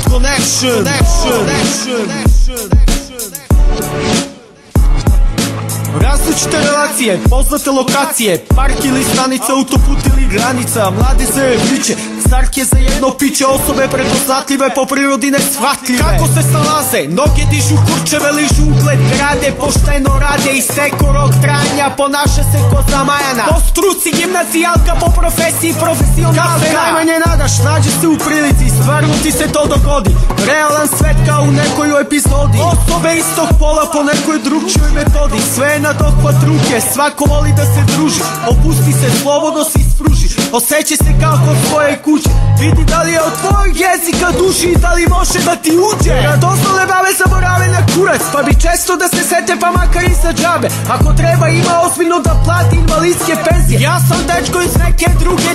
Connection. Različite relacije, poznate lokacije, park ili stanica, autoput ili granica. Mladi se viče, Stark je za jedno piće, osobe prepoznatljive, po prirodi neshvatljive. Kako se snalaze, noge dižu kurčeve, ližu ugled, grade, pošteno rade, isteko rok trajanja, ponaša se ko zamajana. Po struci gimnazijalka, po profesiji profesionalka. Kad se najmanje nadaš, nađe se u prilici, stvarno ti se to dogodi. Realan svet kao u nekoj epizodi, osobe istog pola po nekoj drugčijoj metodi. Sve je na dohvat ruke, svako voli da se druži. Opusti se, slobodno si spruži, osjećaj se kao kod svoje kuće. Vidi da li je od tvojeg jezika duši i da li može da ti uđe. Radoznale bave zaborave na kurac, pa bi često da se sete pa makar i za džabe. Ako treba ima ozbiljno da plati invalidske penzije. Ja sam dečko iz neke druge